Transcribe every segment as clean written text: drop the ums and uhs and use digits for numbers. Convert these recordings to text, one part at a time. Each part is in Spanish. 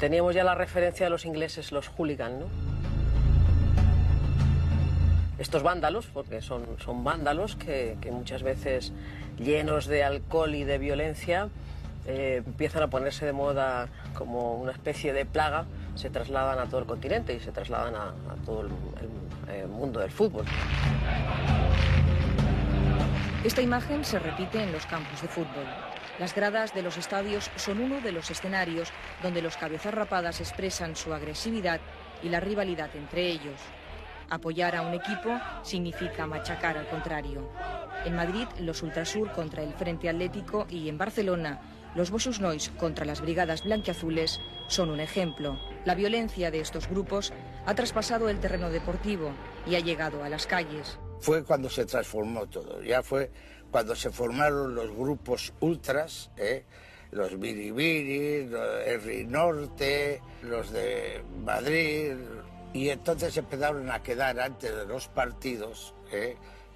Teníamos ya la referencia de los ingleses, los hooligans, ¿no? Estos vándalos, porque son vándalos que muchas veces llenos de alcohol y de violencia empiezan a ponerse de moda como una especie de plaga, se trasladan a todo el continente y se trasladan a todo el mundo del fútbol. Esta imagen se repite en los campos de fútbol. Las gradas de los estadios son uno de los escenarios donde los cabezas rapadas expresan su agresividad y la rivalidad entre ellos. Apoyar a un equipo significa machacar al contrario. En Madrid, los Ultrasur contra el Frente Atlético y en Barcelona, los Mossos Nois contra las Brigadas Blanquiazules son un ejemplo. La violencia de estos grupos ha traspasado el terreno deportivo y ha llegado a las calles. Fue cuando se transformó todo, ya fue cuando se formaron los grupos ultras, los Biribiri, el Rinorte, los de Madrid, y entonces empezaron a quedar antes de los partidos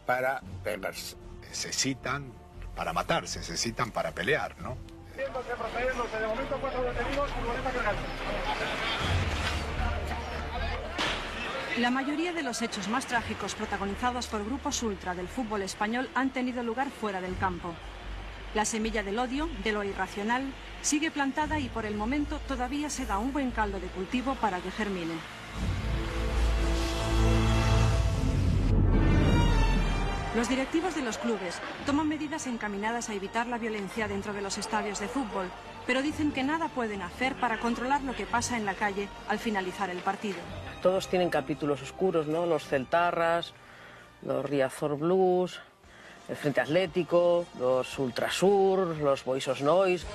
para pegarse. Se citan para matarse, se citan para pelear, ¿no? La mayoría de los hechos más trágicos protagonizados por grupos ultra del fútbol español han tenido lugar fuera del campo. La semilla del odio, de lo irracional, sigue plantada y por el momento todavía se da un buen caldo de cultivo para que germine. Los directivos de los clubes toman medidas encaminadas a evitar la violencia dentro de los estadios de fútbol, pero dicen que nada pueden hacer para controlar lo que pasa en la calle al finalizar el partido. Todos tienen capítulos oscuros, ¿no? Los Celtarras, los Riazor Blues, el Frente Atlético, los Ultrasur, los Mossos Nois.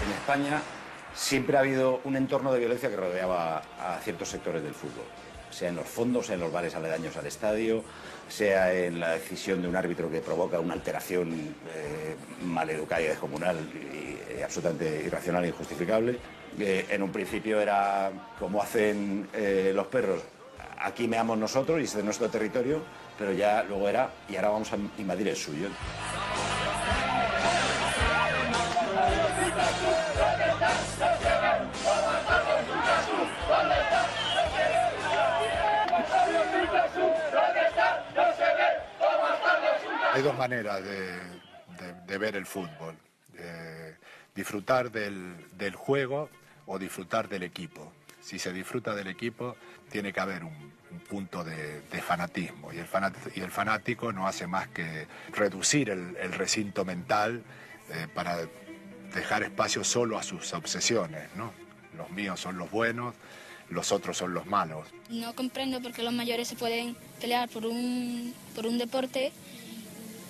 En España siempre ha habido un entorno de violencia que rodeaba a ciertos sectores del fútbol, sea en los fondos, sea en los bares aledaños al estadio, sea en la decisión de un árbitro que provoca una alteración maleducada y descomunal y absolutamente irracional e injustificable. En un principio era como hacen los perros, aquí meamos nosotros y este es nuestro territorio, pero ya luego era, y ahora vamos a invadir el suyo. Hay dos maneras de ver el fútbol. Disfrutar del juego o disfrutar del equipo. Si se disfruta del equipo, tiene que haber un punto de fanatismo. Y el fanático no hace más que reducir el recinto mental para dejar espacio solo a sus obsesiones, ¿no? Los míos son los buenos, los otros son los malos. No comprendo por qué los mayores se pueden pelear por un deporte,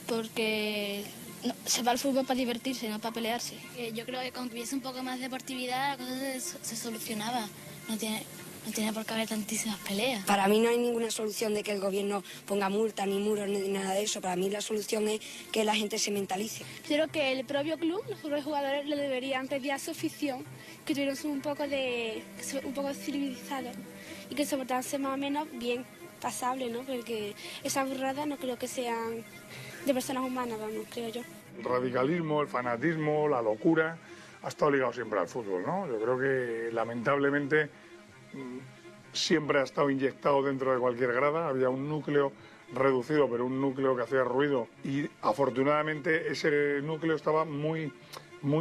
porque no, se va al fútbol para divertirse, no para pelearse. Yo creo que con que hubiese un poco más de deportividad la cosa se solucionaba. No tiene por qué haber tantísimas peleas. Para mí no hay ninguna solución de que el gobierno ponga multas, ni muros, ni nada de eso. Para mí la solución es que la gente se mentalice. Creo que el propio club, los propios jugadores, le deberían pedir a su afición que tuvieran un poco civilizados y que se portase más o menos bien, pasable, ¿no? Porque esas burradas no creo que sean de personas humanas, vamos, creo yo. El radicalismo, el fanatismo, la locura, ha estado ligado siempre al fútbol, ¿no? Yo creo que lamentablemente siempre ha estado inyectado dentro de cualquier grada, había un núcleo reducido, pero un núcleo que hacía ruido y afortunadamente ese núcleo estaba muy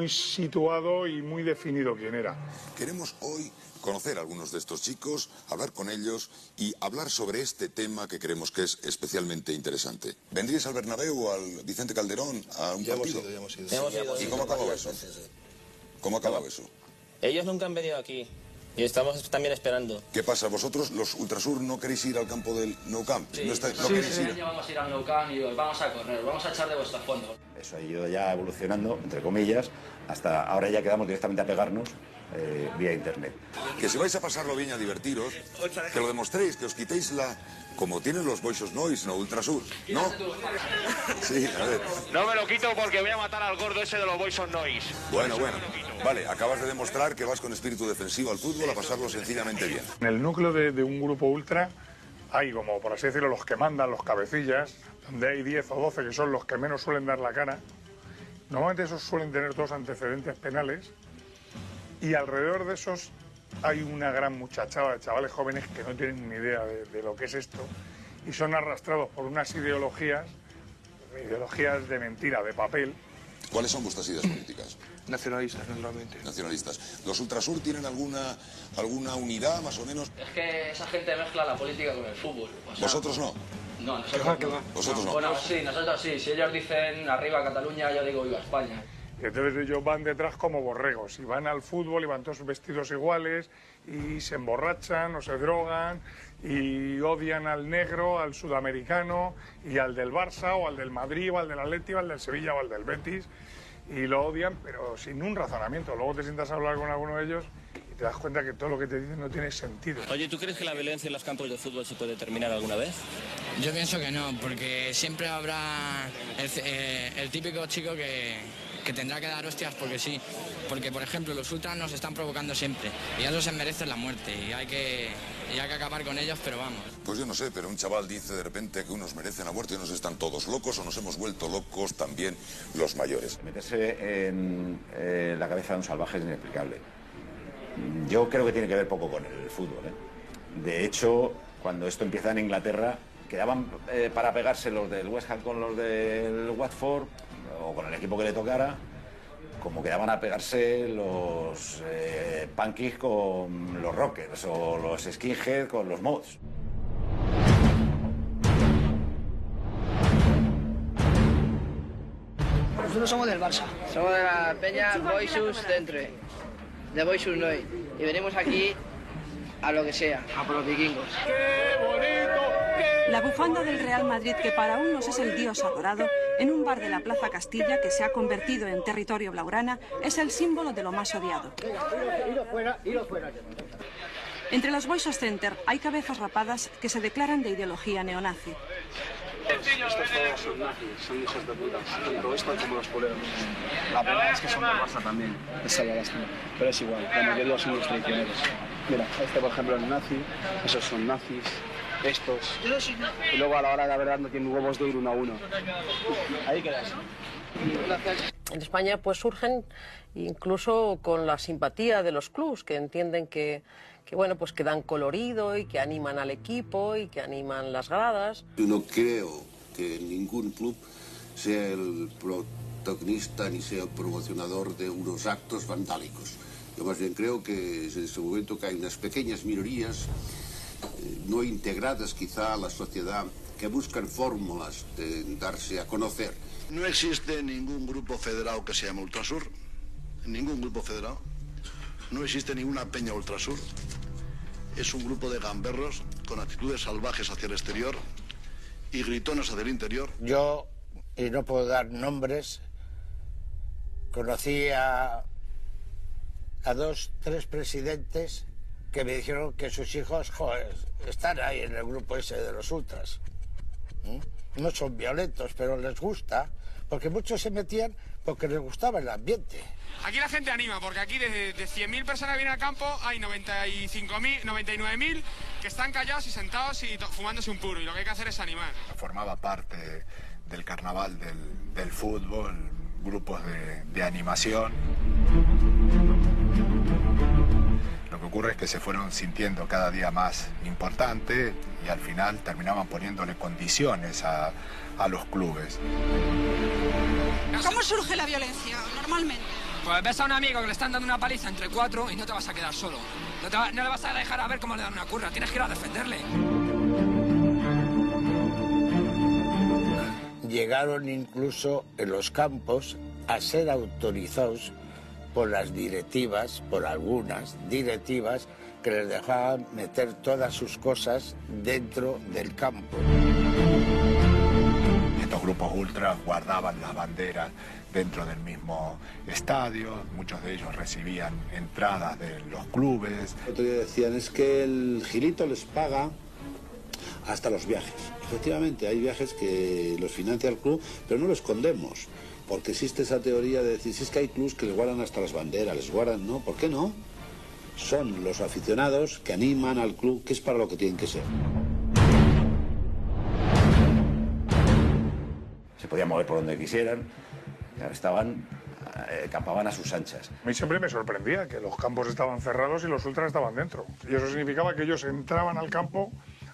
situado y muy definido quién era. Queremos hoy conocer a algunos de estos chicos, hablar con ellos y hablar sobre este tema que creemos que es especialmente interesante. ¿Vendríais al Bernabéu o al Vicente Calderón a un partido? Ya hemos ido. ¿Y cómo acabó eso? ¿Cómo acabó eso? Ellos nunca han venido aquí y estamos también esperando. ¿Qué pasa? ¿Vosotros, los Ultrasur, no queréis ir al campo del Nou Camp? Sí, ¿No queréis ir? Vamos a ir al Nou Camp y vamos a correr, vamos a echar de vuestros fondos. Eso ha ido ya evolucionando, entre comillas, hasta ahora ya quedamos directamente a pegarnos vía internet. Que si vais a pasarlo bien, a divertiros, que lo demostréis, que os quitéis como tienen los Boys Noise, no Ultrasur, ¿no? Sí, a ver. No me lo quito porque voy a matar al gordo ese de los Boys Noise. Bueno. Vale, acabas de demostrar que vas con espíritu defensivo al fútbol a pasarlo sencillamente bien. En el núcleo de un grupo ultra hay, como por así decirlo, los que mandan, los cabecillas, donde hay 10 o 12 que son los que menos suelen dar la cara. Normalmente esos suelen tener todos antecedentes penales y alrededor de esos hay una gran muchachada de chavales jóvenes que no tienen ni idea de lo que es esto y son arrastrados por unas ideologías de mentira, de papel. ¿Cuáles son vuestras ideas políticas? Nacionalistas, normalmente. Nacionalistas. ¿Los Ultrasur tienen alguna unidad, más o menos? Es que esa gente mezcla la política con el fútbol. O sea, ¿Vosotros no? No, nosotros no. ¿Vosotros no? Bueno, sí, nosotros sí. Si ellos dicen arriba Cataluña, yo digo viva España. Y entonces ellos van detrás como borregos y van al fútbol y van todos vestidos iguales y se emborrachan o se drogan y odian al negro, al sudamericano y al del Barça o al del Madrid o al del Atleti o al del Sevilla o al del Betis y lo odian pero sin un razonamiento. Luego te sientas a hablar con alguno de ellos y te das cuenta que todo lo que te dicen no tiene sentido. Oye, ¿tú crees que la violencia en los campos de fútbol se puede terminar alguna vez? Yo pienso que no, porque siempre habrá el típico chico que tendrá que dar hostias porque sí. Porque, por ejemplo, los ultras nos están provocando siempre y eso se merece la muerte y hay que acabar con ellos, pero vamos. Pues yo no sé, pero un chaval dice de repente que unos merecen la muerte y unos están todos locos o nos hemos vuelto locos también los mayores. Meterse en la cabeza de un salvaje es inexplicable. Yo creo que tiene que ver poco con el fútbol, ¿eh? De hecho, cuando esto empieza en Inglaterra, quedaban para pegarse los del West Ham con los del Watford o con el equipo que le tocara, como quedaban a pegarse los punkies con los rockers o los skinheads con los mods. Nosotros somos del Barça. Somos de la peña Boisus Centre, de Boisus Noise. Y venimos aquí a lo que sea, a por los vikingos. ¡Qué bonito! La bufanda del Real Madrid, que para unos es el dios adorado, en un bar de la Plaza Castilla, que se ha convertido en territorio blaugrana, es el símbolo de lo más odiado. Entre los Boisos Center hay cabezas rapadas que se declaran de ideología neonazi. Estos todos son nazis, son hijos de puta, tanto estos como los culeros. La verdad es que son de Barça también, esa es la lástima, pero es igual, la mayoría son los traicioneros. Mira, este por ejemplo es nazi, esos son nazis, estos, y luego a la hora de la verdad no tienen huevos de ir uno a uno. Ahí quedas. En España pues surgen incluso con la simpatía de los clubs que entienden que bueno, pues que dan colorido y que animan al equipo y que animan las gradas. Yo no creo que ningún club sea el protagonista ni sea el promocionador de unos actos vandálicos. Yo más bien creo que es en este momento que hay unas pequeñas minorías no integradas quizá a la sociedad que buscan fórmulas de darse a conocer. No existe ningún grupo federado que se llame Ultrasur, ningún grupo federado. No existe ninguna peña Ultrasur. Es un grupo de gamberros con actitudes salvajes hacia el exterior y gritones hacia el interior. Yo, y no puedo dar nombres, conocí a 2, 3 presidentes que me dijeron que sus hijos, joder, están ahí en el grupo ese de los ultras. No son violentos, pero les gusta, porque muchos se metían porque les gustaba el ambiente. Aquí la gente anima, porque aquí de 100.000 personas que vienen al campo hay 99.000 que están callados y sentados y fumándose un puro, y lo que hay que hacer es animar. Formaba parte del carnaval del fútbol, grupos de animación. Lo que ocurre es que se fueron sintiendo cada día más importantes y al final terminaban poniéndole condiciones a los clubes. ¿Cómo surge la violencia normalmente? Pues ves a un amigo que le están dando una paliza entre 4 y no te vas a quedar solo. No le vas a dejar a ver cómo le dan una curra, tienes que ir a defenderle. Llegaron incluso en los campos a ser autorizados por las directivas, por algunas directivas, que les dejaban meter todas sus cosas dentro del campo. Estos grupos ultras guardaban las banderas dentro del mismo estadio, muchos de ellos recibían entradas de los clubes. El otro día decían, es que el Gilito les paga hasta los viajes. Efectivamente, hay viajes que los financia el club, pero no lo escondemos, porque existe esa teoría de decir, si es que hay clubs que les guardan hasta las banderas, les guardan, ¿no? ¿Por qué no? Son los aficionados que animan al club, que es para lo que tienen que ser. Se podían mover por donde quisieran, campaban a sus anchas. A mí siempre me sorprendía que los campos estaban cerrados y los ultras estaban dentro. Y eso significaba que ellos entraban al campo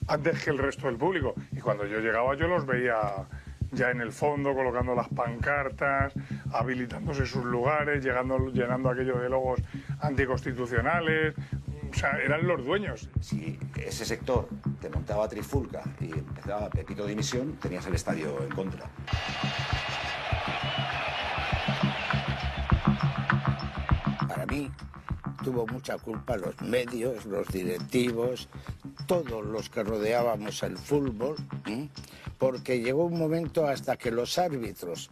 antes que el resto del público. Y cuando yo llegaba yo los veía ya en el fondo, colocando las pancartas, habilitándose sus lugares, llenando aquello de logos anticonstitucionales. O sea, eran los dueños. Si ese sector te montaba trifulca y empezaba Pepito dimisión, tenías el estadio en contra. Para mí tuvo mucha culpa los medios, los directivos, todos los que rodeábamos el fútbol, porque llegó un momento hasta que los árbitros,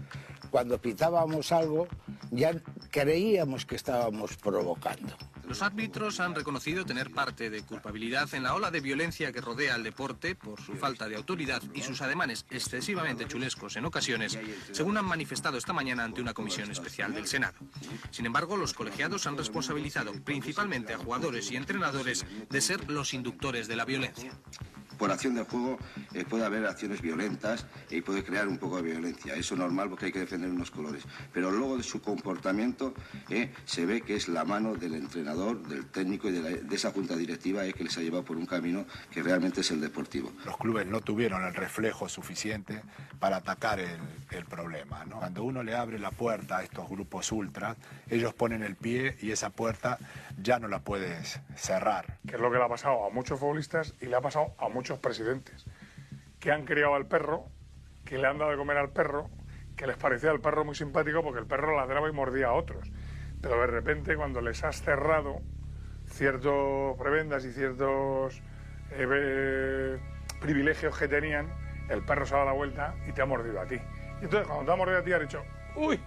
cuando pitábamos algo, ya creíamos que estábamos provocando. Los árbitros han reconocido tener parte de culpabilidad en la ola de violencia que rodea al deporte por su falta de autoridad y sus ademanes excesivamente chulescos en ocasiones, según han manifestado esta mañana ante una comisión especial del Senado. Sin embargo, los colegiados han responsabilizado principalmente a jugadores y entrenadores de ser los inductores de la violencia. Por acción del juego puede haber acciones violentas y puede crear un poco de violencia. Eso es normal porque hay que defender unos colores. Pero luego de su comportamiento se ve que es la mano del entrenador, del técnico y de esa junta directiva que les ha llevado por un camino que realmente es el deportivo. Los clubes no tuvieron el reflejo suficiente para atacar el problema, ¿no? Cuando uno le abre la puerta a estos grupos ultras, ellos ponen el pie y esa puerta ya no la puedes cerrar. Que es lo que le ha pasado a muchos futbolistas y le ha pasado a muchos presidentes que han criado al perro, que le han dado de comer al perro, que les parecía al perro muy simpático porque el perro ladraba y mordía a otros. Pero de repente cuando les has cerrado ciertos prebendas y ciertos privilegios que tenían, el perro se ha dado la vuelta y te ha mordido a ti. Y entonces cuando te ha mordido a ti has dicho, uy,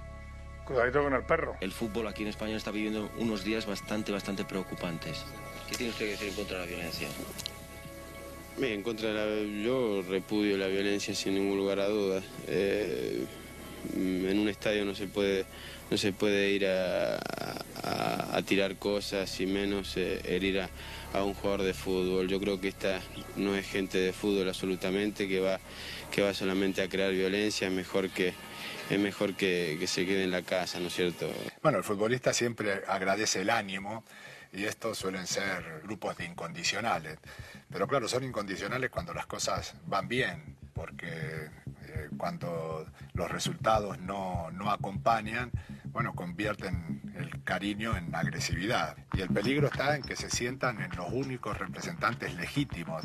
cuidadito con el perro. El fútbol aquí en España está viviendo unos días bastante preocupantes. ¿Qué tiene usted que decir en contra de la violencia? Yo repudio la violencia sin ningún lugar a dudas. En un estadio no se puede ir a tirar cosas y menos herir a un jugador de fútbol. Yo creo que esta no es gente de fútbol absolutamente que va solamente a crear violencia. Es mejor que se quede en la casa, ¿no es cierto? Bueno, el futbolista siempre agradece el ánimo y estos suelen ser grupos de incondicionales. Pero claro, son incondicionales cuando las cosas van bien, porque cuando los resultados no acompañan, bueno, convierten el cariño en agresividad. Y el peligro está en que se sientan en los únicos representantes legítimos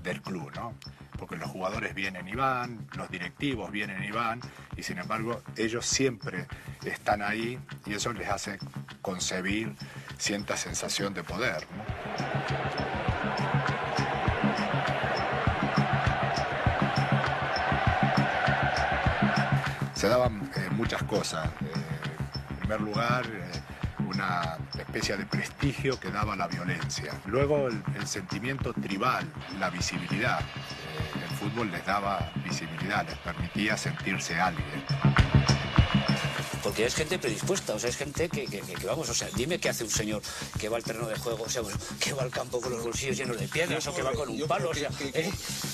del club, ¿no? Porque los jugadores vienen y van, los directivos vienen y van, y sin embargo ellos siempre están ahí y eso les hace concebir cierta sensación de poder, ¿no? Se daban muchas cosas. En primer lugar, una especie de prestigio que daba la violencia. Luego el sentimiento tribal, la visibilidad. El fútbol les daba visibilidad, les permitía sentirse alguien. Porque es gente predispuesta, o sea, es gente que vamos, o sea, dime qué hace un señor que va al terreno de juego, o sea, bueno, que va al campo con los bolsillos llenos de piedras o que va con un palo, o sea...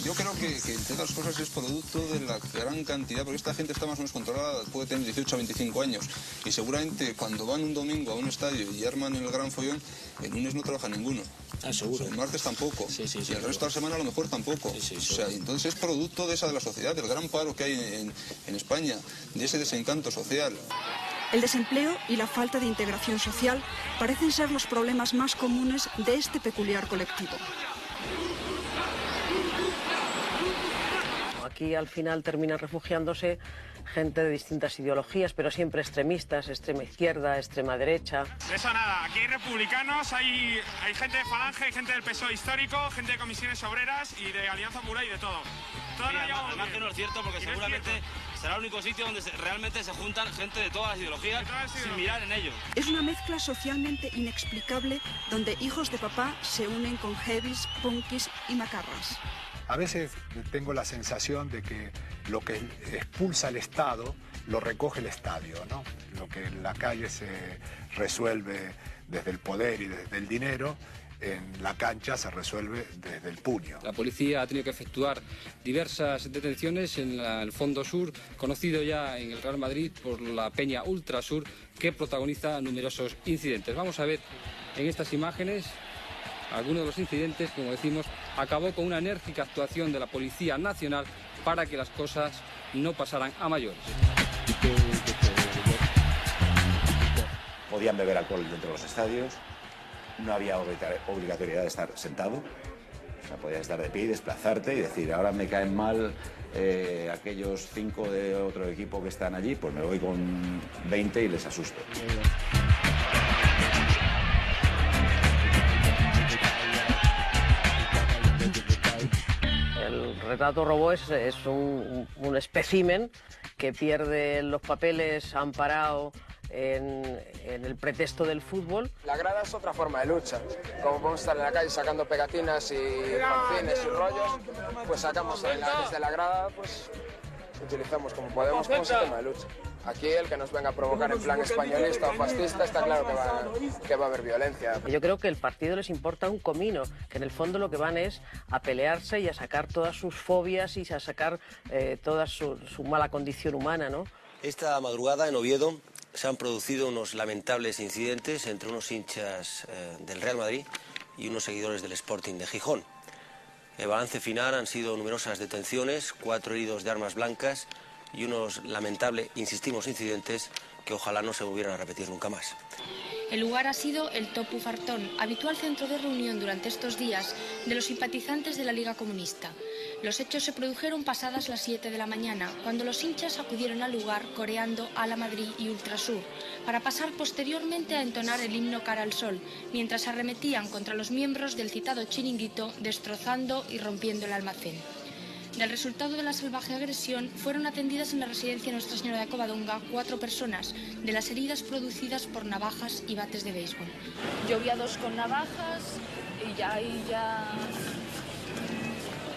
Yo creo que entre otras cosas es producto de la gran cantidad, porque esta gente está más o menos controlada, puede tener 18 a 25 años, y seguramente cuando van un domingo a un estadio y arman el gran follón, el lunes no trabaja ninguno. Ah, seguro. El martes tampoco. Sí, y el resto de la semana a lo mejor tampoco. O sea, entonces es producto de la sociedad, del gran paro que hay en España, de ese desencanto social. El desempleo y la falta de integración social parecen ser los problemas más comunes de este peculiar colectivo. aquí al final terminan refugiándose gente de distintas ideologías, pero siempre extremistas, extrema izquierda, extrema derecha. De eso nada, aquí hay republicanos, hay gente de Falange, hay gente del PSOE histórico, gente de comisiones obreras y de Alianza Popular y de todo. Todo no llevamos además que no es cierto, porque seguramente será el único sitio donde realmente se juntan gente de todas las ideologías sin mirar en ello. Es una mezcla socialmente inexplicable donde hijos de papá se unen con heavies, punkis y macarras. A veces tengo la sensación de que lo que expulsa el Estado lo recoge el estadio, ¿no? Lo que en la calle se resuelve desde el poder y desde el dinero, en la cancha se resuelve desde el puño. La policía ha tenido que efectuar diversas detenciones en el Fondo Sur, conocido ya en el Real Madrid por la Peña Ultrasur, que protagoniza numerosos incidentes. Vamos a ver en estas imágenes algunos de los incidentes. Como decimos, acabó con una enérgica actuación de la Policía Nacional para que las cosas no pasaran a mayores. Podían beber alcohol dentro de los estadios, no había obligatoriedad de estar sentado, o sea, podías estar de pie y desplazarte y decir, ahora me caen mal aquellos 5 de otro equipo que están allí, pues me voy con 20 y les asusto. El retrato robot es un espécimen que pierde los papeles amparado en el pretexto del fútbol. La grada es otra forma de lucha. Como podemos estar en la calle sacando pegatinas y fanzines y rollos, pues sacamos desde la grada, pues utilizamos como podemos como sistema de lucha. Aquí el que nos venga a provocar en plan españolista o fascista está claro que va a haber violencia. Yo creo que el partido les importa un comino, que en el fondo lo que van es a pelearse y a sacar todas sus fobias y a sacar toda su mala condición humana, ¿no? Esta madrugada en Oviedo se han producido unos lamentables incidentes entre unos hinchas del Real Madrid y unos seguidores del Sporting de Gijón. El balance final han sido numerosas detenciones, 4 heridos de armas blancas y unos lamentables, insistimos, incidentes que ojalá no se volvieran a repetir nunca más. El lugar ha sido el Topu Fartón, habitual centro de reunión durante estos días de los simpatizantes de la Liga Comunista. Los hechos se produjeron pasadas las 7 de la mañana, cuando los hinchas acudieron al lugar coreando Ala Madrid y Ultrasur, para pasar posteriormente a entonar el himno Cara al Sol, mientras arremetían contra los miembros del citado chiringuito, destrozando y rompiendo el almacén. Del resultado de la salvaje agresión fueron atendidas en la residencia Nuestra Señora de Covadonga 4 personas, de las heridas producidas por navajas y bates de béisbol. Yo vi a 2 con navajas y ya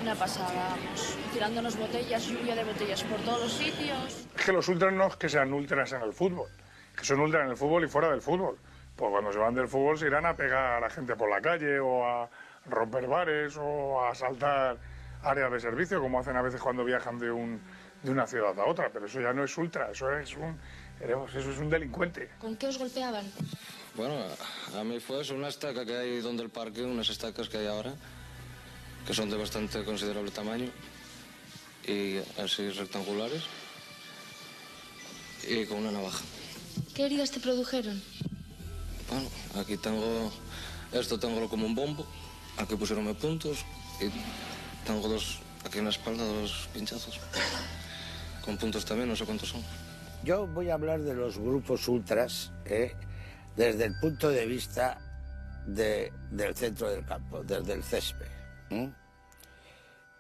una pasada, vamos, tirándonos botellas, lluvia de botellas por todos los sitios. Es que los ultras no es que sean ultras en el fútbol, que son ultras en el fútbol y fuera del fútbol. Pues cuando se van del fútbol se irán a pegar a la gente por la calle o a romper bares o a asaltar áreas de servicio, como hacen a veces cuando viajan de una ciudad a otra, pero eso ya no es ultra, eso es un delincuente. ¿Con qué os golpeaban? Bueno, a mí fue eso, una estaca que hay donde el parque, unas estacas que hay ahora, que son de bastante considerable tamaño, y así rectangulares, y con una navaja. ¿Qué heridas te produjeron? Bueno, aquí tengo como un bombo, aquí pusieronme puntos, y tengo 2, aquí en la espalda, 2 pinchazos, con puntos también, no sé cuántos son. Yo voy a hablar de los grupos ultras desde el punto de vista del centro del campo, desde el césped.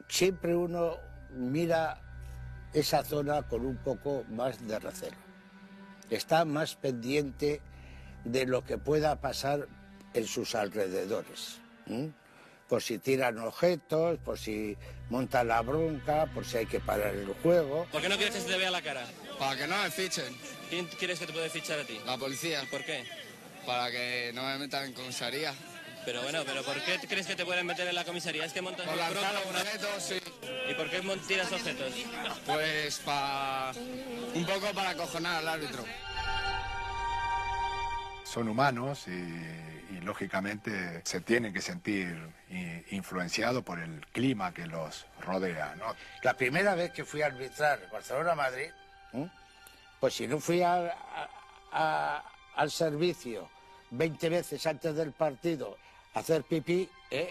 Siempre uno mira esa zona con un poco más de recelo. Está más pendiente de lo que pueda pasar en sus alrededores. Por si tiran objetos, por si montan la bronca, por si hay que parar el juego. ¿Por qué no quieres que se te vea la cara? Para que no me fichen. ¿Quién quieres que te puede fichar a ti? La policía. ¿Por qué? Para que no me metan en comisaría. Pero bueno, ¿por qué crees que te pueden meter en la comisaría? ¿Es que montas por lanzar objetos, sí. ¿Y por qué tiras objetos? Pues un poco para acojonar al árbitro. Son humanos y lógicamente se tienen que sentir influenciados por el clima que los rodea, ¿no? La primera vez que fui a arbitrar Barcelona-Madrid, pues si no fui al servicio 20 veces antes del partido a hacer pipí,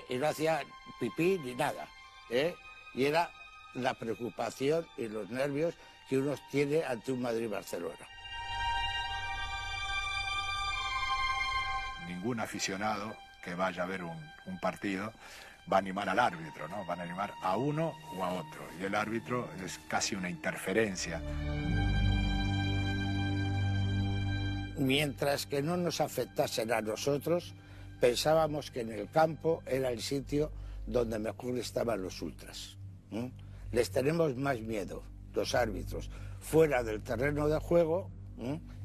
y no hacía pipí ni nada, y era la preocupación y los nervios que uno tiene ante un Madrid-Barcelona. Ningún aficionado que vaya a ver un partido va a animar al árbitro, ¿no? Van a animar a uno o a otro. Y el árbitro es casi una interferencia. Mientras que no nos afectasen a nosotros, pensábamos que en el campo era el sitio donde mejor estaban los ultras. Les tenemos más miedo, los árbitros, fuera del terreno de juego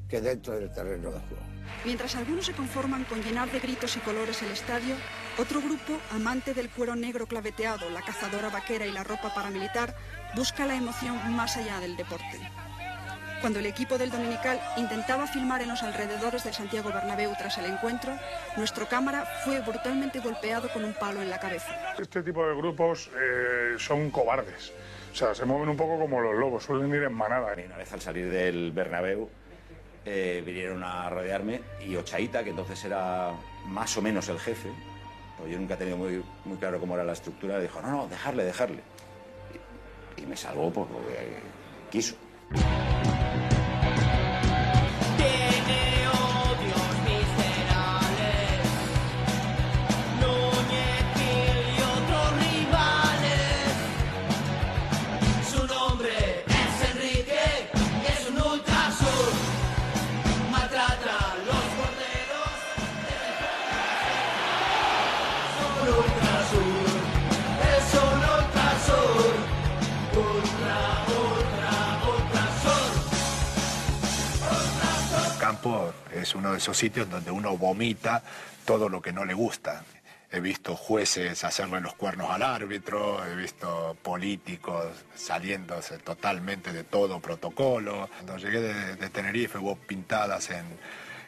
que dentro del terreno de juego. Mientras algunos se conforman con llenar de gritos y colores el estadio, otro grupo, amante del cuero negro claveteado, la cazadora vaquera y la ropa paramilitar, busca la emoción más allá del deporte. Cuando el equipo del Dominical intentaba filmar en los alrededores del Santiago Bernabéu tras el encuentro, nuestro cámara fue brutalmente golpeado con un palo en la cabeza. Este tipo de grupos son cobardes, o sea, se mueven un poco como los lobos, suelen ir en manada. Y una vez al salir del Bernabéu, vinieron a rodearme y Ochaíta, que entonces era más o menos el jefe, pues yo nunca he tenido muy claro cómo era la estructura, dijo, no, dejarle. Y me salvó porque quiso. Es uno de esos sitios donde uno vomita todo lo que no le gusta. He visto jueces hacerle los cuernos al árbitro, he visto políticos saliéndose totalmente de todo protocolo. Cuando llegué de Tenerife hubo pintadas en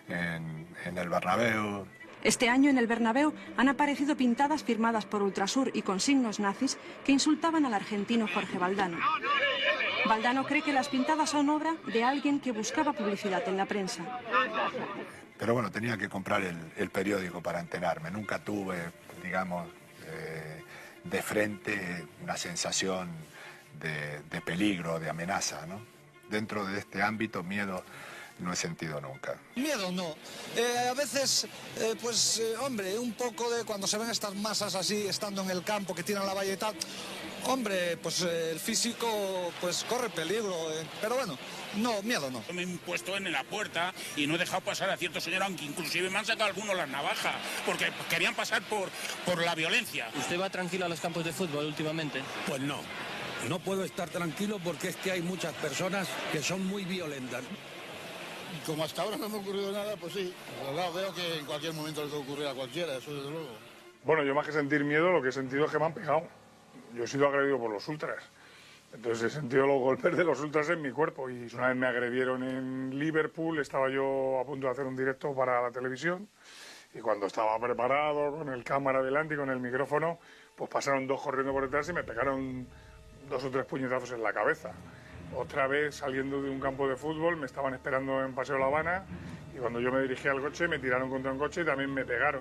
el Bernabéu. Este año en el Bernabéu han aparecido pintadas firmadas por Ultrasur y con signos nazis que insultaban al argentino Jorge Valdano. Valdano cree que las pintadas son obra de alguien que buscaba publicidad en la prensa. Pero bueno, tenía que comprar el periódico para enterarme. Nunca tuve, digamos, de frente una sensación de peligro, de amenaza, ¿no? Dentro de este ámbito, miedo no he sentido nunca. Miedo no. A veces, hombre, un poco de cuando se ven estas masas así, estando en el campo, que tiran la valla y tal. Hombre, pues el físico pues corre peligro, pero bueno, no, miedo no. Me he puesto en la puerta y no he dejado pasar a ciertos señores, aunque inclusive me han sacado algunos las navajas, porque querían pasar por la violencia. ¿Usted va tranquilo a los campos de fútbol últimamente? Pues no, no puedo estar tranquilo porque es que hay muchas personas que son muy violentas. Como hasta ahora no me ha ocurrido nada, pues sí, la verdad veo que en cualquier momento le puede ocurrir a cualquiera, eso desde luego. Bueno, yo más que sentir miedo, lo que he sentido es que me han pegado. Yo he sido agredido por los ultras. Entonces he sentido los golpes de los ultras en mi cuerpo. Y una vez me agredieron en Liverpool, estaba yo a punto de hacer un directo para la televisión. Y cuando estaba preparado, con el cámara delante y con el micrófono, pues pasaron dos corriendo por detrás y me pegaron 2 o 3 puñetazos en la cabeza. Otra vez, saliendo de un campo de fútbol, me estaban esperando en Paseo La Habana. Y cuando yo me dirigí al coche, me tiraron contra un coche y también me pegaron.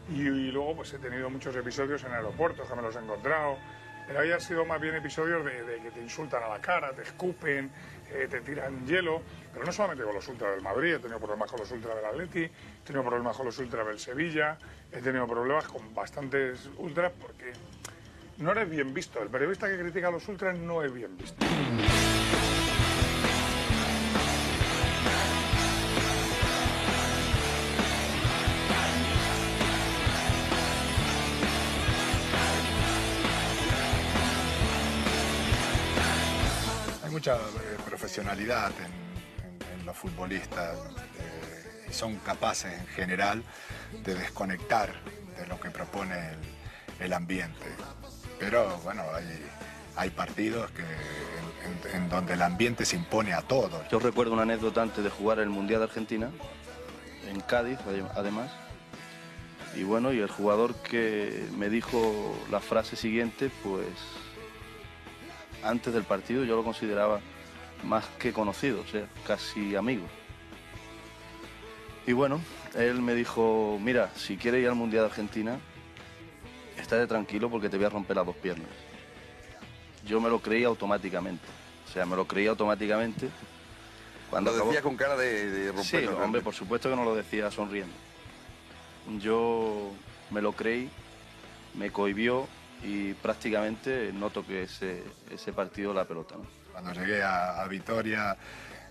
Y luego pues he tenido muchos episodios en aeropuertos que me los he encontrado, pero ahí han sido más bien episodios de que te insultan a la cara, te escupen, te tiran hielo, pero no solamente con los ultras del Madrid, he tenido problemas con los ultras del Atleti, he tenido problemas con los ultras del Sevilla, he tenido problemas con bastantes ultras porque no eres bien visto, el periodista que critica a los ultras no es bien visto. Mucha profesionalidad en los futbolistas y son capaces en general de desconectar de lo que propone el ambiente. Pero bueno, hay partidos en donde el ambiente se impone a todos. Yo recuerdo una anécdota antes de jugar el Mundial de Argentina, en Cádiz además, y bueno, y el jugador que me dijo la frase siguiente, pues antes del partido yo lo consideraba más que conocido, o sea, casi amigo. Y bueno, él me dijo, mira, si quieres ir al Mundial de Argentina, estate tranquilo porque te voy a romper las 2 piernas. yo me lo creí automáticamente. O sea, me lo creí automáticamente. Cuando lo decía con cara de romper. Sí, hombre, por supuesto que no lo decía sonriendo. Yo me lo creí, me cohibió y prácticamente no toqué ese partido la pelota, ¿no? Cuando llegué a Vitoria,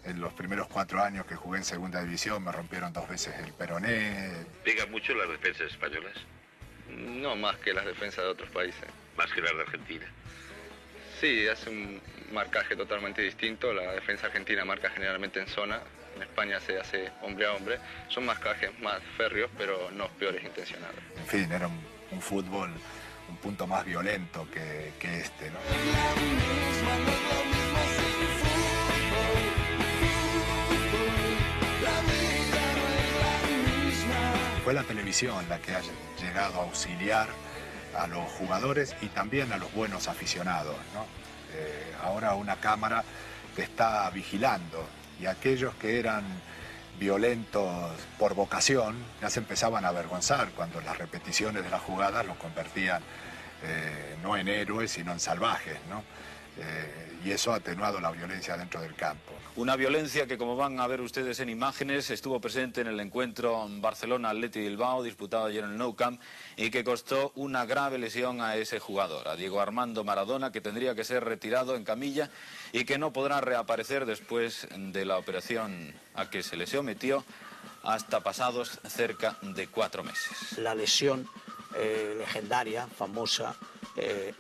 en los primeros 4 años que jugué en segunda división, me rompieron 2 veces el peroné. ¿Pega mucho las defensas españolas? No más que las defensas de otros países. ¿Más que las de Argentina? Sí, hace un marcaje totalmente distinto. La defensa argentina marca generalmente en zona. En España se hace hombre a hombre. Son marcajes más férreos, pero no peores intencionados. En fin, era un fútbol un punto más violento que este, ¿no? Fue la televisión la que ha llegado a auxiliar a los jugadores y también a los buenos aficionados, ¿no? Ahora una cámara te está vigilando y aquellos que eran violentos por vocación ya se empezaban a avergonzar cuando las repeticiones de las jugadas los convertían no en héroes sino en salvajes, ¿no? Y eso ha atenuado la violencia dentro del campo. Una violencia que, como van a ver ustedes en imágenes, estuvo presente en el encuentro Barcelona-Athletic Bilbao, disputado ayer en el Nou Camp, y que costó una grave lesión a ese jugador, a Diego Armando Maradona, que tendría que ser retirado en camilla y que no podrá reaparecer después de la operación a que se le sometió hasta pasados cerca de 4 meses. La lesión legendaria, famosa,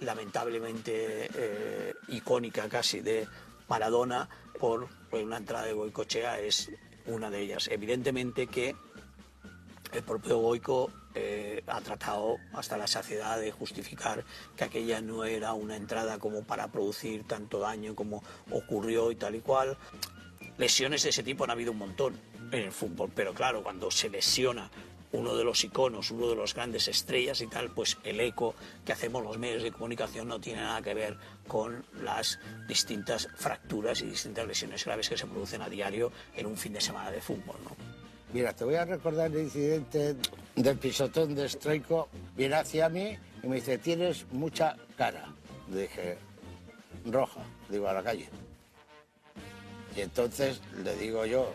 lamentablemente icónica casi de Maradona por una entrada de Goicoechea es una de ellas. Evidentemente que el propio Goico ha tratado hasta la saciedad de justificar que aquella no era una entrada como para producir tanto daño como ocurrió y tal y cual. Lesiones de ese tipo han habido un montón en el fútbol, pero claro, cuando se lesiona uno de los iconos, uno de los grandes estrellas y tal, pues el eco que hacemos los medios de comunicación no tiene nada que ver con las distintas fracturas y distintas lesiones graves que se producen a diario en un fin de semana de fútbol, ¿no? Mira, te voy a recordar el incidente del pisotón de Stoico. Viene hacia mí y me dice, tienes mucha cara. Le dije, roja, digo, a la calle. Y entonces le digo yo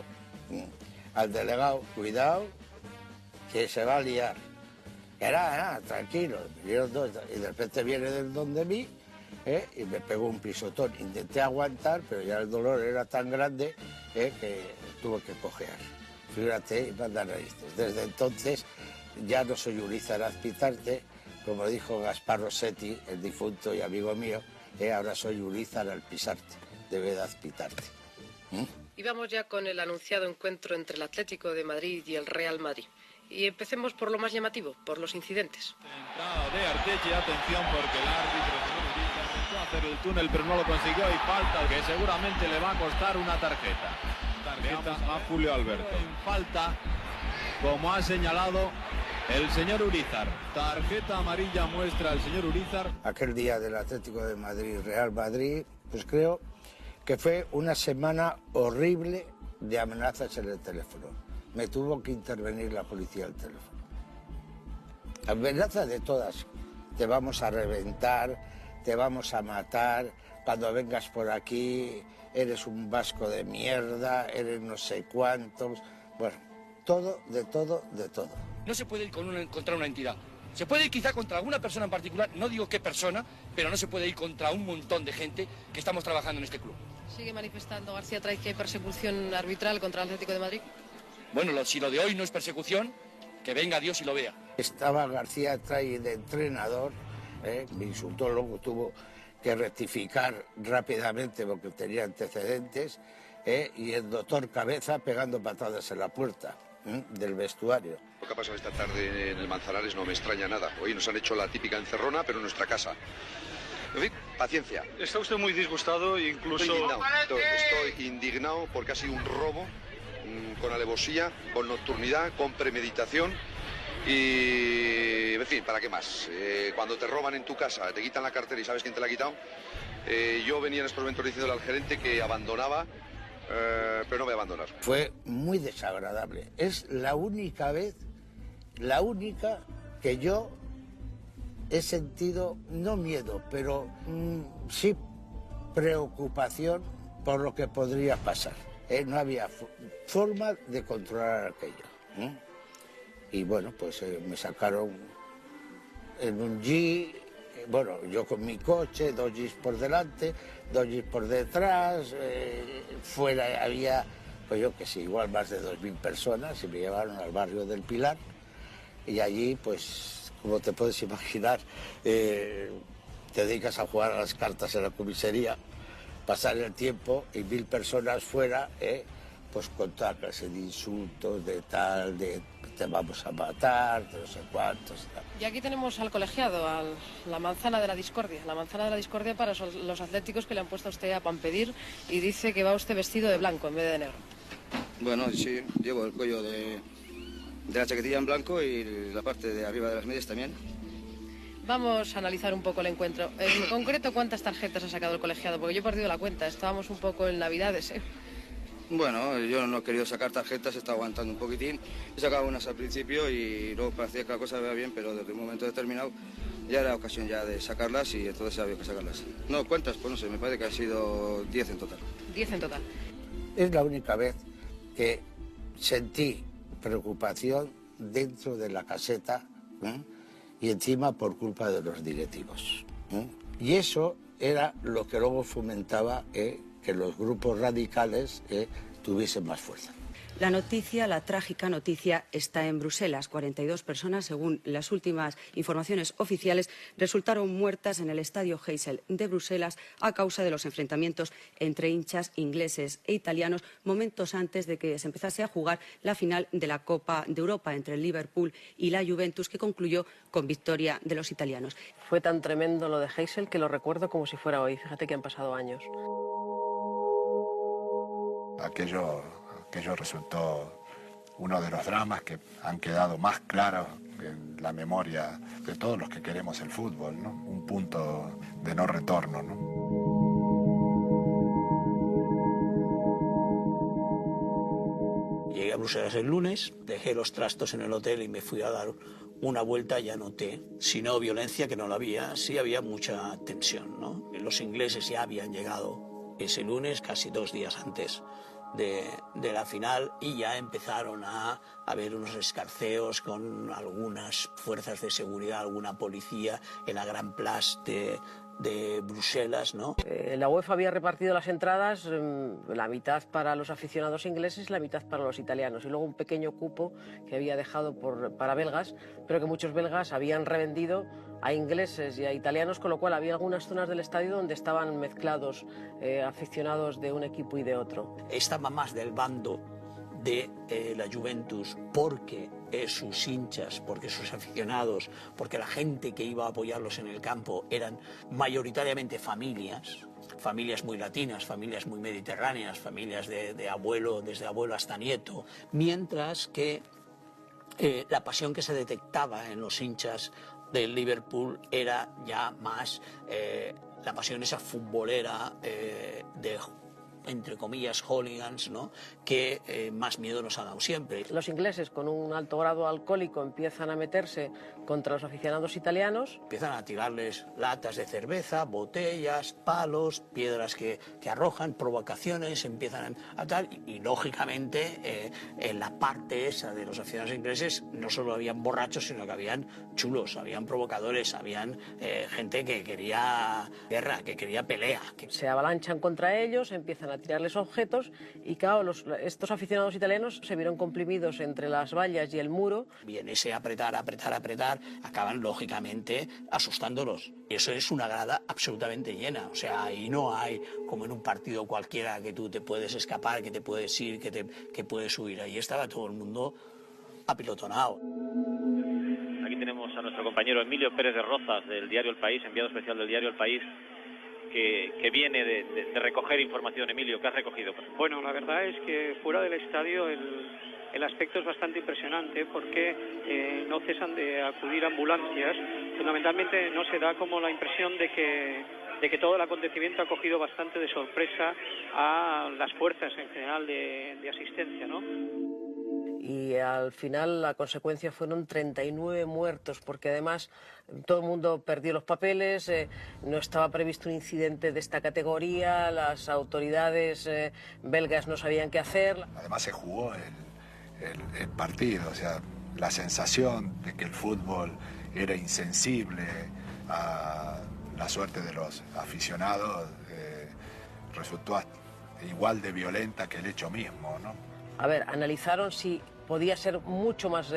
al delegado, cuidado, que se va a liar. Que nada, tranquilo. Vinieron 2 y de repente viene del don de mí y me pegó un pisotón. Intenté aguantar, pero ya el dolor era tan grande que tuve que cojear. Fíjate, y manda narices. Desde entonces ya no soy Urizar Azpitarte, como dijo Gaspar Rossetti, el difunto y amigo mío, ahora soy Urizar Alpisarte, debe de Azpitarte. Y vamos ya con el anunciado encuentro entre el Atlético de Madrid y el Real Madrid. Y empecemos por lo más llamativo, por los incidentes. Entrada de Arteche, atención porque el árbitro intentó hacer el túnel pero no lo consiguió y falta que seguramente le va a costar una tarjeta. Tarjeta a Julio Alberto. Falta, como ha señalado el señor Urizar. Tarjeta amarilla muestra el señor Urizar. Aquel día del Atlético de Madrid, Real Madrid, pues creo que fue una semana horrible de amenazas en el teléfono. Me tuvo que intervenir la policía al teléfono. Amenazas de todas. Te vamos a reventar, te vamos a matar, cuando vengas por aquí eres un vasco de mierda, eres no sé cuántos. Bueno, todo, de todo, de todo. No se puede ir contra una entidad. Se puede ir quizá contra alguna persona en particular, no digo qué persona, pero no se puede ir contra un montón de gente que estamos trabajando en este club. ¿Sigue manifestando García Tray que hay persecución arbitral contra el Atlético de Madrid? Bueno, si lo de hoy no es persecución, que venga Dios y lo vea. Estaba García Tray de entrenador, me insultó, luego tuvo que rectificar rápidamente porque tenía antecedentes, y el doctor Cabeza pegando patadas en la puerta del vestuario. Lo que ha pasado esta tarde en el Manzanares no me extraña nada. Hoy nos han hecho la típica encerrona, pero en nuestra casa. En fin, paciencia. Está usted muy disgustado e incluso... Estoy indignado porque ha sido un robo con alevosía, con nocturnidad, con premeditación y, en fin, ¿para qué más? Cuando te roban en tu casa, te quitan la cartera y sabes quién te la ha quitado. Yo venía en estos momentos diciéndole al gerente que abandonaba, pero no voy a abandonar. Fue muy desagradable. Es la única vez, que yo he sentido, no miedo, pero sí preocupación por lo que podría pasar. No había forma de controlar aquello. Y bueno, pues me sacaron en un Jeep, bueno, yo con mi coche, 2 Jeeps por delante, 2 Jeeps por detrás, fuera había, pues yo que sé, igual más de 2.000 personas, y me llevaron al barrio del Pilar, y allí, pues, como te puedes imaginar, te dedicas a jugar a las cartas en la comisaría, pasar el tiempo y 1.000 personas fuera, pues con toda clase de insultos, de tal, de te vamos a matar, de no sé cuántos. Tal. Y aquí tenemos al colegiado, a la manzana de la discordia. La manzana de la discordia para los atléticos que le han puesto a usted a Pampedir, y dice que va usted vestido de blanco en vez de negro. Bueno, sí, llevo el cuello de la chaquetilla en blanco y la parte de arriba de las medias también. Vamos a analizar un poco el encuentro. En concreto, ¿cuántas tarjetas ha sacado el colegiado? Porque yo he perdido la cuenta, estábamos un poco en Navidades, ¿eh? Bueno, yo no he querido sacar tarjetas, he estado aguantando un poquitín. He sacado unas al principio y luego parecía que la cosa iba bien, pero desde un momento determinado ya era ocasión ya de sacarlas y entonces había que sacarlas. No, ¿cuántas? Pues no sé, me parece que han sido 10 en total. 10 en total. Es la única vez que sentí preocupación dentro de la caseta, y encima por culpa de los directivos. Y eso era lo que luego fomentaba que los grupos radicales tuviesen más fuerza. La noticia, la trágica noticia, está en Bruselas. 42 personas, según las últimas informaciones oficiales, resultaron muertas en el estadio Heysel de Bruselas a causa de los enfrentamientos entre hinchas ingleses e italianos momentos antes de que se empezase a jugar la final de la Copa de Europa entre el Liverpool y la Juventus, que concluyó con victoria de los italianos. Fue tan tremendo lo de Heysel que lo recuerdo como si fuera hoy. Fíjate que han pasado años. Aquello resultó uno de los dramas que han quedado más claros en la memoria de todos los que queremos el fútbol, ¿no? Un punto de no retorno, ¿no? Llegué a Bruselas el lunes, dejé los trastos en el hotel y me fui a dar una vuelta y anoté, si no violencia, que no la había, sí había mucha tensión, ¿no? Los ingleses ya habían llegado ese lunes, casi 2 días antes de la final, y ya empezaron a haber unos escarceos con algunas fuerzas de seguridad, alguna policía en la Gran Place de Bruselas, ¿no? La UEFA había repartido las entradas, la mitad para los aficionados ingleses y la mitad para los italianos, y luego un pequeño cupo que había dejado para belgas, pero que muchos belgas habían revendido a ingleses y a italianos, con lo cual había algunas zonas del estadio donde estaban mezclados aficionados de un equipo y de otro. Estaba más del bando de la Juventus porque sus hinchas, porque sus aficionados, porque la gente que iba a apoyarlos en el campo eran mayoritariamente familias muy latinas, familias muy mediterráneas, familias de abuelo, desde abuelo hasta nieto, mientras que la pasión que se detectaba en los hinchas del Liverpool era ya más la pasión esa futbolera de, entre comillas, hooligans, ¿no? Que más miedo nos ha dado siempre. Los ingleses, con un alto grado alcohólico, empiezan a meterse contra los aficionados italianos. Empiezan a tirarles latas de cerveza, botellas, palos, piedras que arrojan, provocaciones, empiezan a tal, y lógicamente en la parte esa de los aficionados ingleses no solo habían borrachos, sino que habían chulos, habían provocadores, habían gente que quería guerra, que quería pelea. Se avalanchan contra ellos, empiezan a tirarles objetos, y claro, estos aficionados italianos se vieron comprimidos entre las vallas y el muro. Y en ese apretar, acaban lógicamente asustándolos. Y eso es una grada absolutamente llena. O sea, ahí no hay, como en un partido cualquiera, que tú te puedes escapar, que te puedes ir, que puedes huir. Ahí estaba todo el mundo apilotonado. Aquí tenemos a nuestro compañero Emilio Pérez de Rozas, del diario El País, enviado especial del diario El País, que viene de recoger información. Emilio, ¿qué has recogido? Bueno, la verdad es que fuera del estadio el aspecto es bastante impresionante, porque no cesan de acudir ambulancias. Fundamentalmente no se da como la impresión de que todo el acontecimiento ha cogido bastante de sorpresa a las fuerzas en general de asistencia, ¿no? y al final la consecuencia fueron 39 muertos, porque además todo el mundo perdió los papeles, no estaba previsto un incidente de esta categoría, las autoridades belgas no sabían qué hacer. Además se jugó el partido, o sea, la sensación de que el fútbol era insensible a la suerte de los aficionados resultó igual de violenta que el hecho mismo, ¿no? A ver, analizaron si podía ser mucho más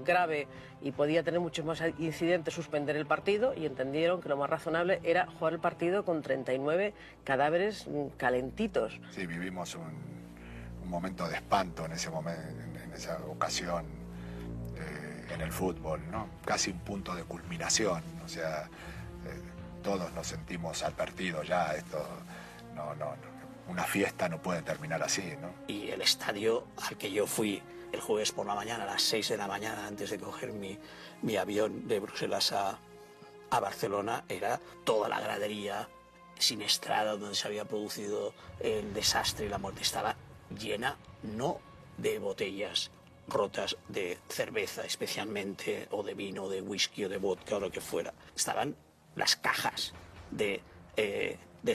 grave y podía tener muchos más incidentes suspender el partido, y entendieron que lo más razonable era jugar el partido con 39 cadáveres calentitos. Sí, vivimos un momento de espanto en ese momento, en esa ocasión en el fútbol, ¿no? Casi un punto de culminación, o sea, todos nos sentimos advertidos ya, esto no, una fiesta no puede terminar así, ¿no? Y el estadio al que yo fui el jueves por la mañana, a las 6 de la mañana, antes de coger mi avión de Bruselas a Barcelona, era toda la gradería siniestrada donde se había producido el desastre y la muerte. Estaba llena, no de botellas rotas de cerveza especialmente, o de vino, de whisky o de vodka o lo que fuera. Estaban las cajas de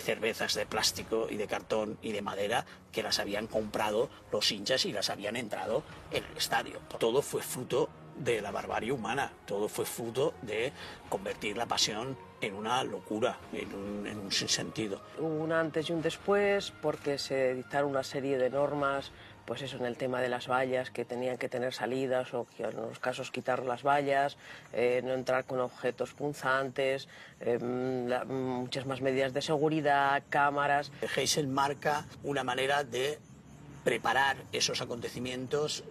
cervezas de plástico y de cartón y de madera que las habían comprado los hinchas y las habían entrado en el estadio. Todo fue fruto de la barbarie humana, todo fue fruto de convertir la pasión en una locura, en un sinsentido. Hubo un antes y un después, porque se dictaron una serie de normas, pues eso, en el tema de las vallas, que tenían que tener salidas, o que en los casos quitar las vallas, no entrar con objetos punzantes, muchas más medidas de seguridad, cámaras. Heysel marca una manera de preparar esos acontecimientos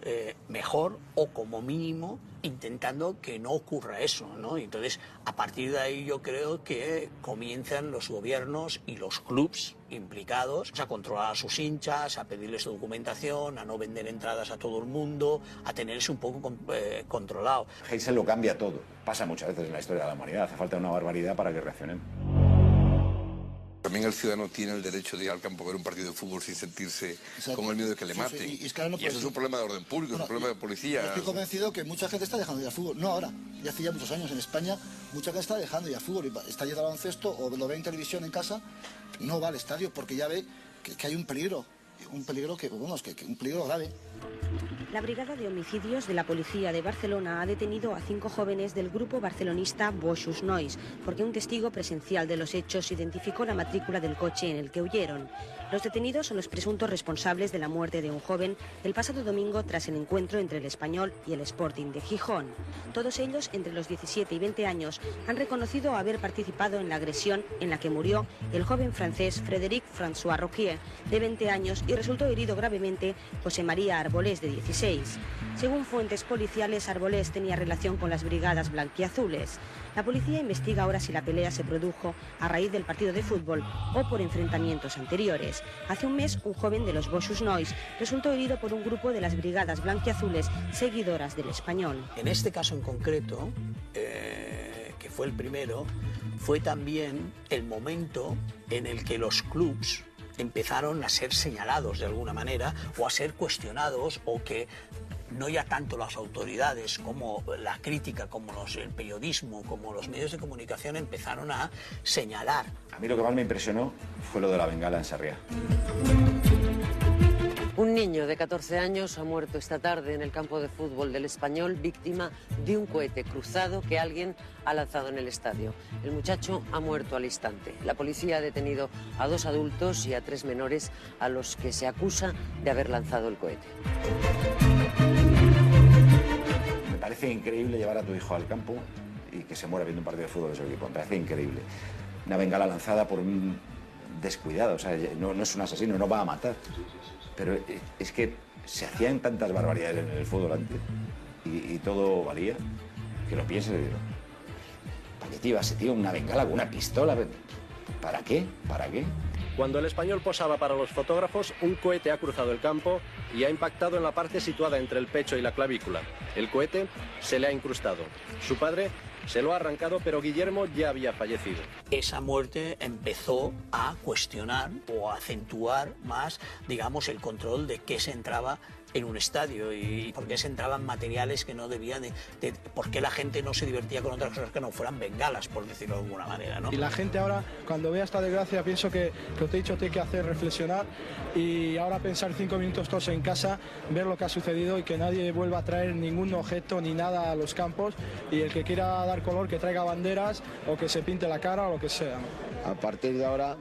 mejor, o como mínimo intentando que no ocurra eso, ¿no? Entonces, a partir de ahí yo creo que comienzan los gobiernos y los clubs implicados a controlar a sus hinchas, a pedirles documentación, a no vender entradas a todo el mundo, a tenerse un poco controlado. Heysel lo cambia todo. Pasa muchas veces en la historia de la humanidad. Hace falta una barbaridad para que reaccionen. También el ciudadano tiene el derecho de ir al campo a ver un partido de fútbol sin sentirse con el miedo de que le maten. Sí, y es que ahora no eso es un problema de orden público, es un problema de policía. Estoy convencido que mucha gente está dejando de ir al fútbol. No ahora, ya hace ya muchos años en España, mucha gente está dejando de ir al fútbol. Está yendo al baloncesto o lo ve en televisión en casa, no va al estadio porque ya ve que hay un peligro. Un peligro un peligro grave. La Brigada de Homicidios de la Policía de Barcelona ha detenido a 5 jóvenes del grupo barcelonista Boixos Nois, porque un testigo presencial de los hechos identificó la matrícula del coche en el que huyeron. Los detenidos son los presuntos responsables de la muerte de un joven el pasado domingo tras el encuentro entre el Español y el Sporting de Gijón. Todos ellos, entre los 17 y 20 años, han reconocido haber participado en la agresión en la que murió el joven francés Frédéric François Roquier, de 20 años, y resultó herido gravemente José María Arbolés, de 16. Según fuentes policiales, Arbolés tenía relación con las brigadas blanquiazules. La policía investiga ahora si la pelea se produjo a raíz del partido de fútbol o por enfrentamientos anteriores. Hace un mes, un joven de los Boixos Nois resultó herido por un grupo de las brigadas blanquiazules seguidoras del Español. En este caso en concreto, que fue el primero, fue también el momento en el que los clubs empezaron a ser señalados de alguna manera, o a ser cuestionados, o que no ya tanto las autoridades como la crítica, como el periodismo, como los medios de comunicación empezaron a señalar. A mí lo que más me impresionó fue lo de la bengala en Sarriá. Un niño de 14 años ha muerto esta tarde en el campo de fútbol del Español, víctima de un cohete cruzado que alguien ha lanzado en el estadio. El muchacho ha muerto al instante. La policía ha detenido a 2 adultos y a 3 menores a los que se acusa de haber lanzado el cohete. Me parece increíble llevar a tu hijo al campo y que se muera viendo un partido de fútbol de su equipo. Me parece increíble. Una bengala lanzada por un descuidado, o sea, no es un asesino, no va a matar. Pero es que se hacían tantas barbaridades en el fútbol antes y todo valía, que lo pienses y digo, ¿para qué te ibas, tío, una bengala con una pistola? ¿Para qué? ¿Para qué? Cuando el Español posaba para los fotógrafos, un cohete ha cruzado el campo y ha impactado en la parte situada entre el pecho y la clavícula. El cohete se le ha incrustado. Su padre se lo ha arrancado, pero Guillermo ya había fallecido. Esa muerte empezó a cuestionar o a acentuar más, digamos, el control de qué se entraba en un estadio y por qué se entraban materiales que no debían por qué la gente no se divertía con otras cosas que no fueran bengalas, por decirlo de alguna manera, ¿no? Y la gente ahora, cuando vea esta desgracia, pienso que lo que he dicho tiene que hacer reflexionar y ahora pensar 5 minutos todos en casa, ver lo que ha sucedido y que nadie vuelva a traer ningún objeto ni nada a los campos, y el que quiera dar color que traiga banderas o que se pinte la cara o lo que sea, ¿no? A partir de ahora,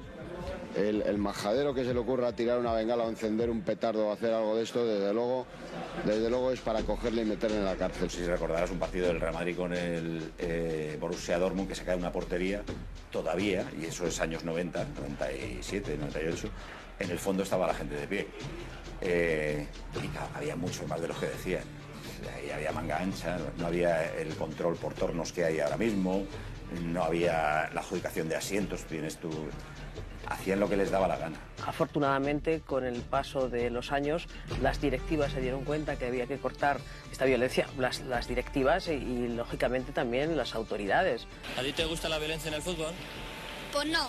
el majadero que se le ocurra tirar una bengala o encender un petardo o hacer algo de esto, desde luego es para cogerle y meterle en la cárcel. Si recordarás un partido del Real Madrid con el Borussia Dortmund, que se cae una portería todavía, y eso es años 90, 97, 98, en el fondo estaba la gente de pie. Y claro, había mucho más de los que decían. Ahí había manga ancha, no había el control por tornos que hay ahora mismo, no había la adjudicación de asientos, tienes tú... Hacían lo que les daba la gana. Afortunadamente, con el paso de los años, las directivas se dieron cuenta que había que cortar esta violencia. Las directivas y, lógicamente, también las autoridades. ¿A ti te gusta la violencia en el fútbol? Pues no.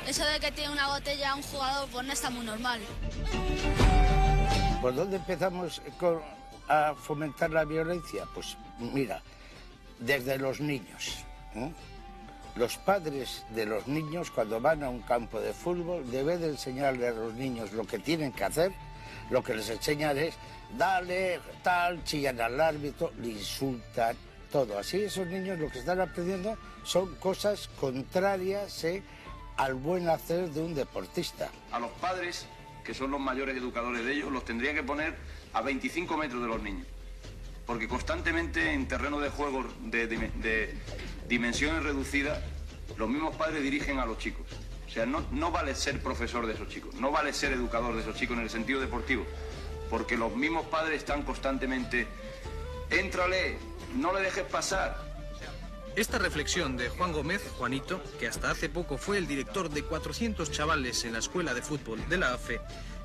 Eso de que tiene una botella un jugador, pues no está muy normal. ¿Por dónde empezamos a fomentar la violencia? Pues mira, desde los niños, ¿eh? Los padres de los niños, cuando van a un campo de fútbol, deben de enseñarle a los niños lo que tienen que hacer. Lo que les enseñan es, dale, tal, chillan al árbitro, le insultan, todo. Así esos niños lo que están aprendiendo son cosas contrarias al buen hacer de un deportista. A los padres, que son los mayores educadores de ellos, los tendrían que poner a 25 metros de los niños. Porque constantemente en terreno de juego de dimensiones reducidas, los mismos padres dirigen a los chicos. O sea, no vale ser profesor de esos chicos, no vale ser educador de esos chicos en el sentido deportivo, porque los mismos padres están constantemente, éntrale, no le dejes pasar. Esta reflexión de Juan Gómez, Juanito, que hasta hace poco fue el director de 400 chavales en la escuela de fútbol de la AFE,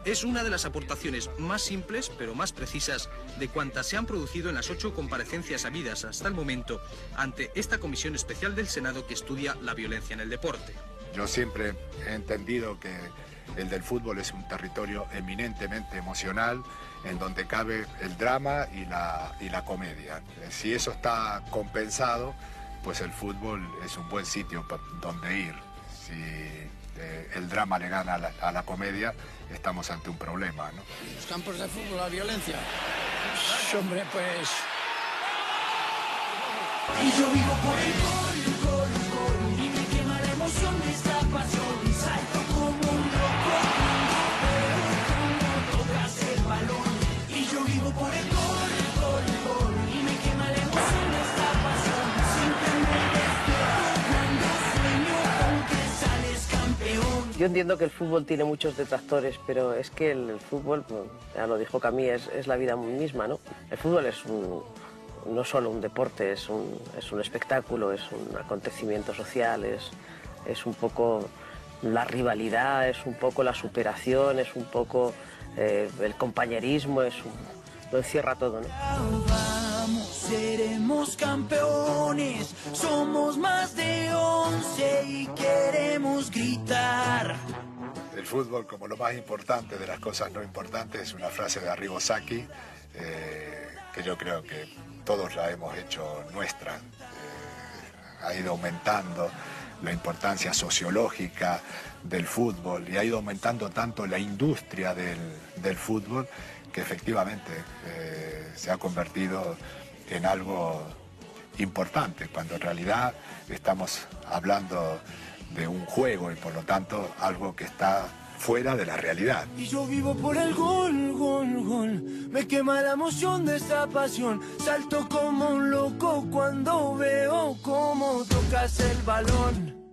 es una de las aportaciones más simples, pero más precisas, de cuantas se han producido en las 8 comparecencias habidas hasta el momento ante esta comisión especial del Senado que estudia la violencia en el deporte. Yo siempre he entendido que el del fútbol es un territorio eminentemente emocional, en donde cabe el drama y la comedia. Si eso está compensado, pues el fútbol es un buen sitio donde ir. Si el drama le gana a la comedia, estamos ante un problema, ¿no? Los campos de fútbol, la violencia. Hombre, pues... Y yo vivo por el gol, gol, gol. Y me quema la emoción de esta pasión. Y salto como un loco cuando tocas el balón. Y yo vivo por el gol, gol, gol. Y me quema la emoción de esta pasión. Siempre me despierto cuando sueño con que sales campeón. Yo entiendo que el fútbol tiene muchos detractores, pero es que el fútbol, ya lo dijo Camus, es la vida misma, ¿no? El fútbol es no solo un deporte, es un espectáculo, es un acontecimiento social, es un poco la rivalidad, es un poco la superación, es un poco el compañerismo, lo encierra todo, ¿no? Vamos, seremos campeones, somos más de 11 y queremos gritar. El fútbol, como lo más importante de las cosas no importantes, es una frase de Arrigo Sacchi, que yo creo que todos la hemos hecho nuestra. Ha ido aumentando la importancia sociológica del fútbol y ha ido aumentando tanto la industria del fútbol que efectivamente se ha convertido en algo importante, cuando en realidad estamos hablando de un juego y por lo tanto algo que está fuera de la realidad. Y yo vivo por el gol, gol, gol. Me quema la emoción de esta pasión. Salto como un loco cuando veo cómo tocas el balón.